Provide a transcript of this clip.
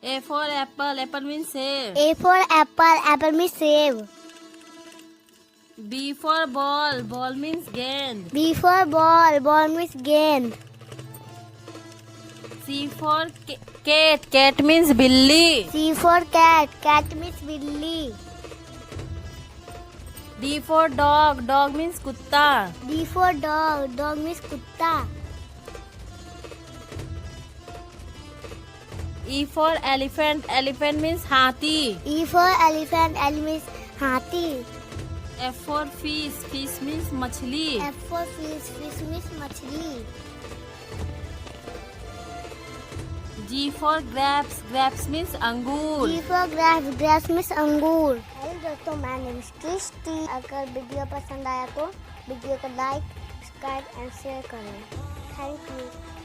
A for apple, apple means save. A for apple, apple means save. B for ball, ball means gain. B for ball, ball means gain. C for cat, cat means billy. C for cat, cat means billy. D for dog, dog means kutta. D for dog, dog means kutta. E for elephant, elephant means hathi. E for elephant, elephant means hathi. F for fish, fish means machli. F for fish, fish means machli. G for grapes, grapes means अंगूर. G for grapes, grapes means अंगूर. Hello दोस्तों, मैं name सृष्टि। अगर video पसंद आया तो video को like, subscribe and share करें। Thank you.